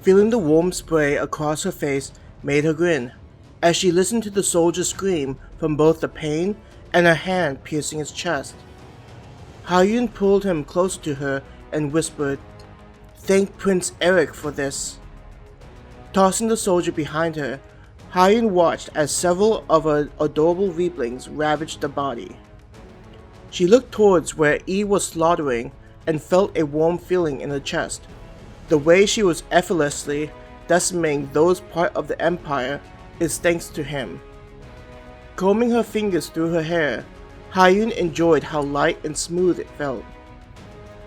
Feeling the warm spray across her face made her grin, as she listened to the soldier scream from both the pain and her hand piercing his chest. Ha-Yun pulled him closer to her and whispered, "Thank Prince Eric for this." Tossing the soldier behind her, Ha-Yun watched as several of her adorable weaklings ravaged the body. She looked towards where E was slaughtering and felt a warm feeling in her chest. The way she was effortlessly decimating those part of the Empire is thanks to him. Combing her fingers through her hair, Ha-Yun enjoyed how light and smooth it felt.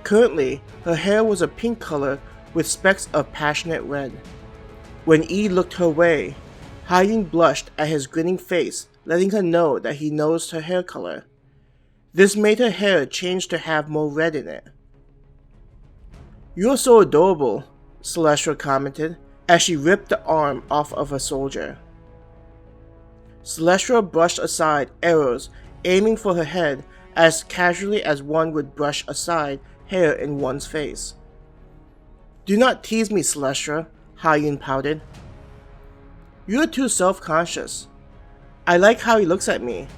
Currently, her hair was a pink color with specks of passionate red. When E looked her way, Ha-Yun blushed at his grinning face, letting her know that he noticed her hair color. This made her hair change to have more red in it. "You're so adorable," Celestra commented as she ripped the arm off of a soldier. Celestra brushed aside arrows aiming for her head as casually as one would brush aside hair in one's face. "Do not tease me, Celestra," Ha-Yun pouted. "You're too self-conscious. I like how he looks at me.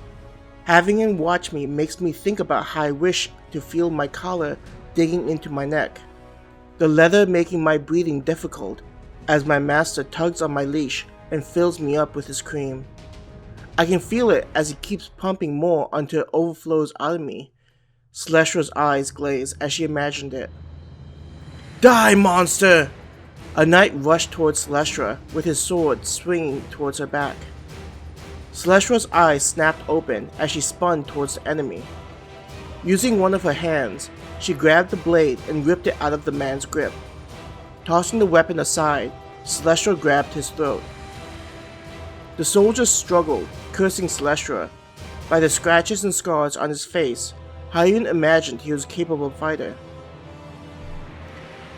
Having him watch me makes me think about how I wish to feel my collar digging into my neck, the leather making my breathing difficult as my master tugs on my leash and fills me up with his cream. I can feel it as he keeps pumping more until it overflows out of me." Celestra's eyes glazed as she imagined it. "Die, monster!" A knight rushed towards Celestra with his sword swinging towards her back. Celestra's eyes snapped open as she spun towards the enemy. Using one of her hands, she grabbed the blade and ripped it out of the man's grip. Tossing the weapon aside, Celestra grabbed his throat. The soldier struggled, cursing Celestra. By the scratches and scars on his face, Ha-Yun imagined he was a capable fighter.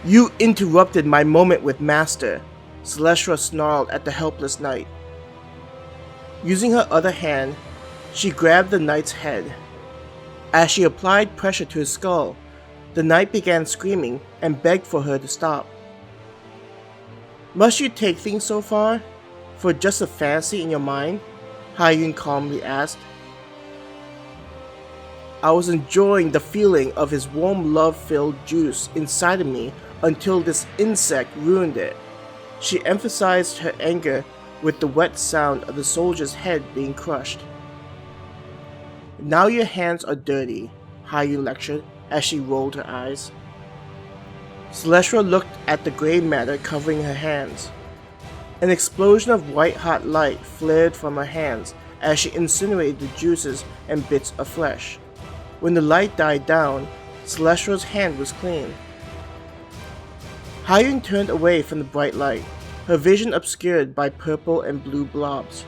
"You interrupted my moment with Master," Celestra snarled at the helpless knight. Using her other hand, she grabbed the knight's head. As she applied pressure to his skull, the knight began screaming and begged for her to stop. "Must you take things so far? For just a fantasy in your mind?" Ha-Yun calmly asked. "I was enjoying the feeling of his warm love-filled juice inside of me until this insect ruined it." She emphasized her anger with the wet sound of the soldier's head being crushed. "Now your hands are dirty," Ha-Yun lectured as she rolled her eyes. Celestra looked at the gray matter covering her hands. An explosion of white-hot light flared from her hands as she incinerated the juices and bits of flesh. When the light died down, Celestra's hand was clean. Ha-Yun turned away from the bright light, her vision obscured by purple and blue blobs.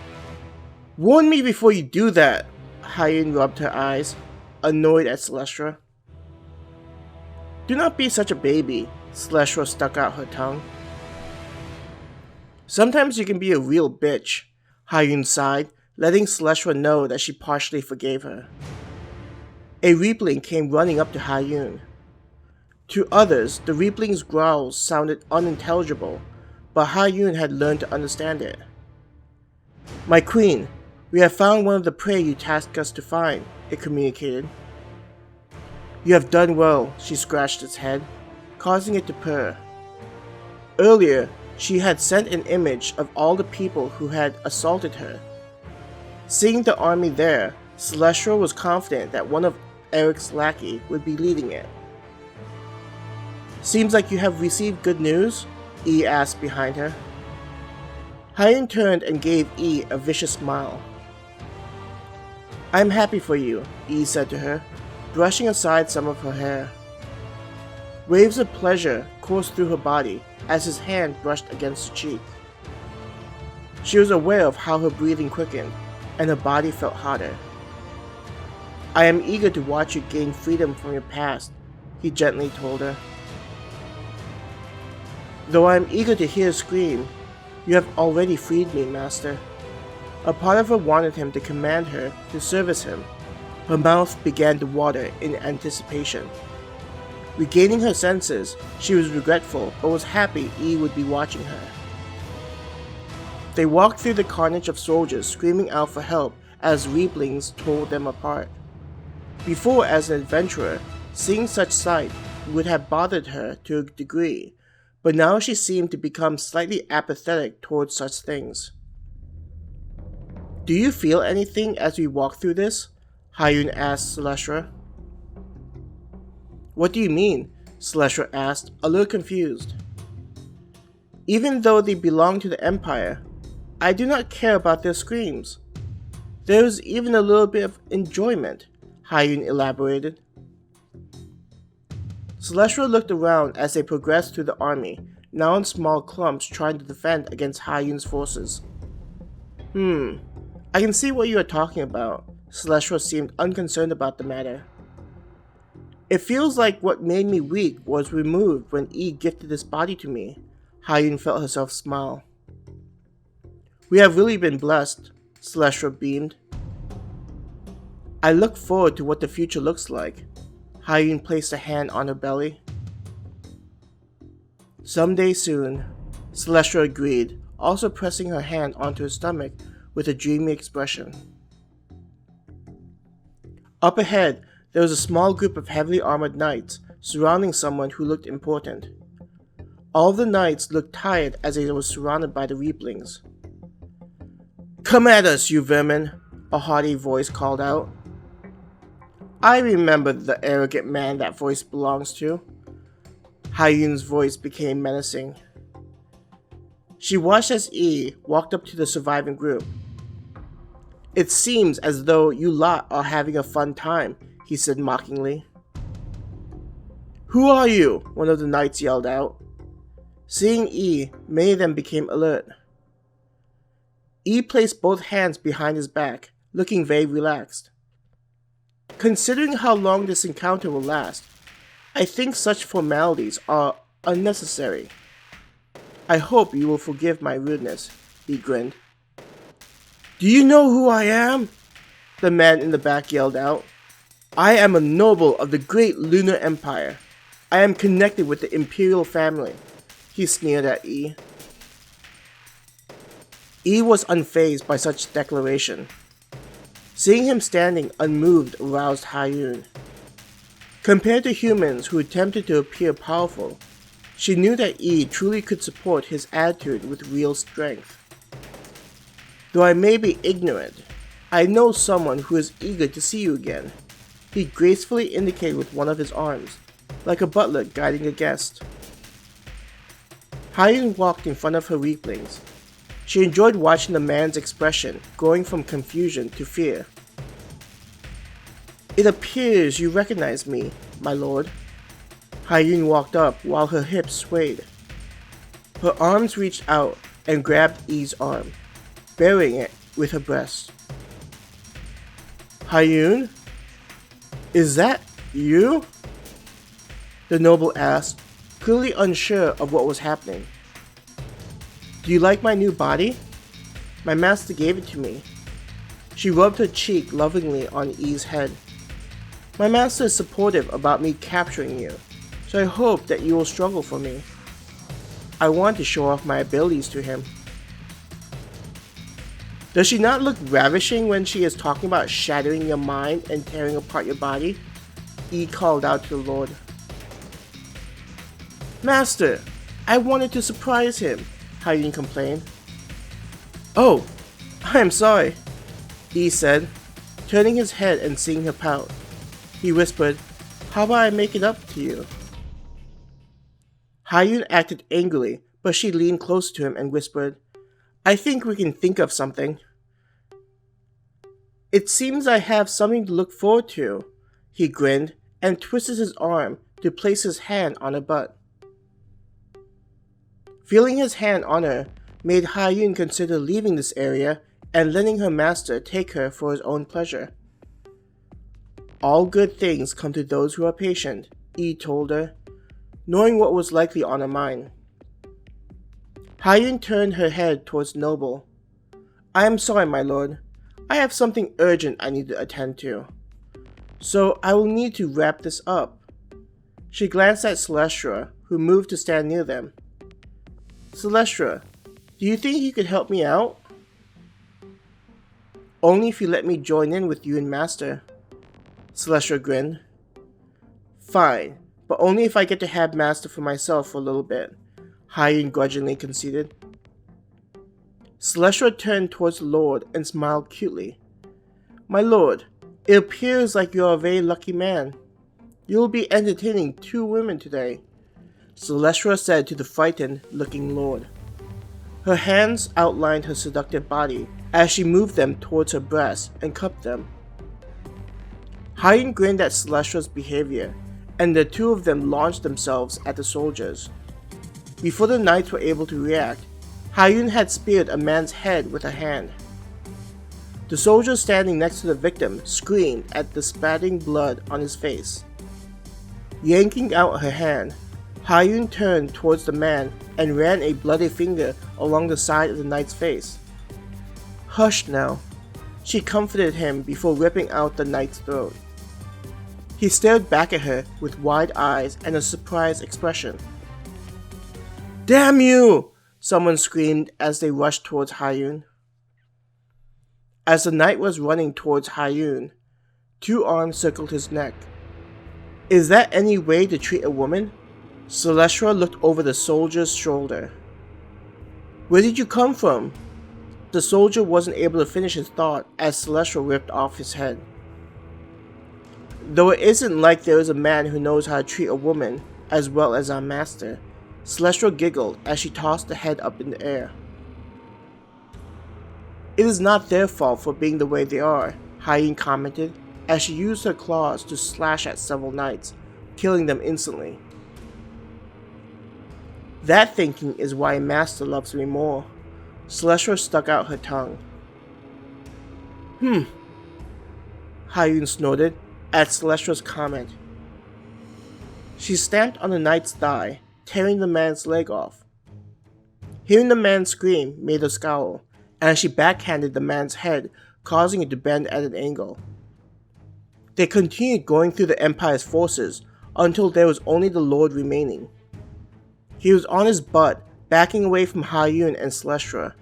"Warn me before you do that!" Ha-Yun rubbed her eyes, annoyed at Celestra. "Do not be such a baby," Celestra stuck out her tongue. "Sometimes you can be a real bitch," Ha-Yun sighed, letting Celestra know that she partially forgave her. A Reapling came running up to Ha-Yun. To others, the Reapling's growls sounded unintelligible, but Ha-Yun had learned to understand it. "My queen, we have found one of the prey you tasked us to find," it communicated. "You have done well," she scratched its head, causing it to purr. Earlier, she had sent an image of all the people who had assaulted her. Seeing the army there, Celestra was confident that one of Eric's lackey would be leading it. "Seems like you have received good news?" E asked behind her. Ha-Yun turned and gave E a vicious smile. "I am happy for you," E said to her, brushing aside some of her hair. Waves of pleasure coursed through her body as his hand brushed against her cheek. She was aware of how her breathing quickened, and her body felt hotter. "I am eager to watch you gain freedom from your past," he gently told her. "Though I am eager to hear her scream, you have already freed me, Master." A part of her wanted him to command her to service him. Her mouth began to water in anticipation. Regaining her senses, she was regretful but was happy E would be watching her. They walked through the carnage of soldiers screaming out for help as Reaplings tore them apart. Before, as an adventurer, seeing such sight would have bothered her to a degree, but now she seemed to become slightly apathetic towards such things. "Do you feel anything as we walk through this?" Hyun asked Celestra. "What do you mean?" Celestra asked, a little confused. "Even though they belong to the Empire, I do not care about their screams. There is even a little bit of enjoyment," Hyun elaborated. Celestra looked around as they progressed through the army, now in small clumps trying to defend against Hyun's forces. I can see what you are talking about." Celestra seemed unconcerned about the matter. "It feels like what made me weak was removed when E gifted this body to me." Hyun felt herself smile. "We have really been blessed," Celestra beamed. "I look forward to what the future looks like." Hyun placed a hand on her belly. "Someday soon," Celestra agreed, also pressing her hand onto her stomach with a dreamy expression. Up ahead, there was a small group of heavily armored knights surrounding someone who looked important. All of the knights looked tired as they were surrounded by the Reaplings. "Come at us, you vermin!" a haughty voice called out. "I remember the arrogant man that voice belongs to." Hyun's voice became menacing. She watched as E walked up to the surviving group. "It seems as though you lot are having a fun time," he said mockingly. "Who are you?" one of the knights yelled out. Seeing E, many of them became alert. E placed both hands behind his back, looking very relaxed. "Considering how long this encounter will last, I think such formalities are unnecessary. I hope you will forgive my rudeness," he grinned. "Do you know who I am?" the man in the back yelled out. "I am a noble of the great Lunar Empire. I am connected with the Imperial family," he sneered at E. E was unfazed by such declaration. Seeing him standing unmoved aroused Hyun. Compared to humans who attempted to appear powerful, she knew that E truly could support his attitude with real strength. "Though I may be ignorant, I know someone who is eager to see you again," he gracefully indicated with one of his arms, like a butler guiding a guest. Hyun walked in front of her Reaplings. She enjoyed watching the man's expression going from confusion to fear. "It appears you recognize me, my lord." Hyun walked up while her hips swayed. Her arms reached out and grabbed E's arm, burying it with her breast. "Hyun? Is that you?" the noble asked, clearly unsure of what was happening. "Do you like my new body? My master gave it to me." She rubbed her cheek lovingly on E's head. "My master is supportive about me capturing you, so I hope that you will struggle for me. I want to show off my abilities to him." Does she not look ravishing when she is talking about shattering your mind and tearing apart your body? E called out to the Lord. "Master, I wanted to surprise him," Hyun complained. "Oh, I am sorry," E said, turning his head and seeing her pout. He whispered, "How about I make it up to you?" Hyun acted angrily, but she leaned close to him and whispered, "I think we can think of something." "It seems I have something to look forward to," he grinned and twisted his arm to place his hand on her butt. Feeling his hand on her made Hyun consider leaving this area and letting her master take her for his own pleasure. "All good things come to those who are patient," E told her, knowing what was likely on her mind. Hyun turned her head towards Noble. "I am sorry, my lord. I have something urgent I need to attend to. So I will need to wrap this up." She glanced at Celestra, who moved to stand near them. Celestra, do you think you could help me out? Only if you let me join in with you and Master. Celestra grinned. Fine, but only if I get to have Master for myself for a little bit, Hyun grudgingly conceded. Celestra turned towards the Lord and smiled cutely. My lord, it appears like you are a very lucky man. You will be entertaining 2 women today, Celestra said to the frightened-looking lord. Her hands outlined her seductive body as she moved them towards her breasts and cupped them. Hyun grinned at Celestra's behavior, and the 2 of them launched themselves at the soldiers. Before the knights were able to react, Hyun had speared a man's head with a hand. The soldier standing next to the victim screamed at the spatting blood on his face. Yanking out her hand, Hyun turned towards the man and ran a bloody finger along the side of the knight's face. Hush now, she comforted him before ripping out the knight's throat. He stared back at her with wide eyes and a surprised expression. Damn you! Someone screamed as they rushed towards Hyun. As the knight was running towards Hyun, 2 arms circled his neck. Is that any way to treat a woman? Celestra looked over the soldier's shoulder. Where did you come from? The soldier wasn't able to finish his thought as Celestra ripped off his head. Though it isn't like there is a man who knows how to treat a woman as well as our master, Celestra giggled as she tossed the head up in the air. It is not their fault for being the way they are, Hyun commented as she used her claws to slash at several knights, killing them instantly. That thinking is why Master loves me more. Celestra stuck out her tongue. Hyun snorted at Celestra's comment. She stamped on the knight's thigh, tearing the man's leg off. Hearing the man scream made her scowl, and she backhanded the man's head, causing it to bend at an angle. They continued going through the Empire's forces until there was only the Lord remaining. He was on his butt, backing away from Hyun and Celestra.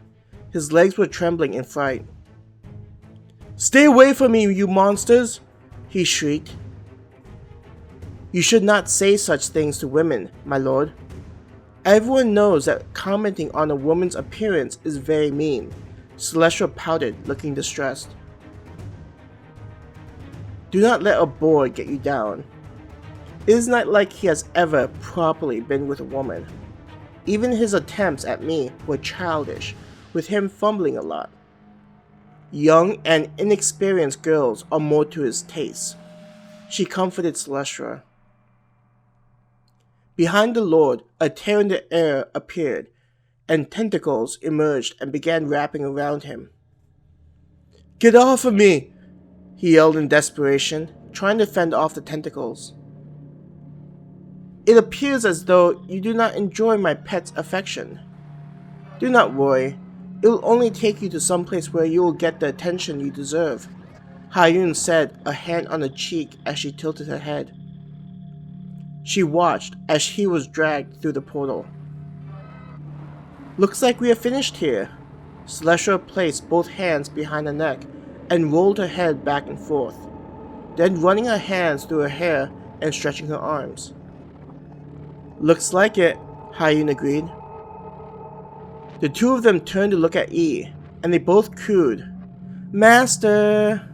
His legs were trembling in fright. Stay away from me, you monsters! He shrieked. You should not say such things to women, my lord. Everyone knows that commenting on a woman's appearance is very mean. Celestra pouted, looking distressed. Do not let a boy get you down. It is not like he has ever properly been with a woman. Even his attempts at me were childish, with him fumbling a lot. Young and inexperienced girls are more to his taste. She comforted Celestra. Behind the Lord, a tear in the air appeared, and tentacles emerged and began wrapping around him. Get off of me! He yelled in desperation, trying to fend off the tentacles. It appears as though you do not enjoy my pet's affection. Do not worry, it will only take you to some place where you will get the attention you deserve, Hyun said, a hand on her cheek as she tilted her head. She watched as he was dragged through the portal. Looks like we are finished here. Celestra placed both hands behind her neck and rolled her head back and forth, then running her hands through her hair and stretching her arms. Looks like it, Hyun agreed. The 2 of them turned to look at E, and they both cooed, Master!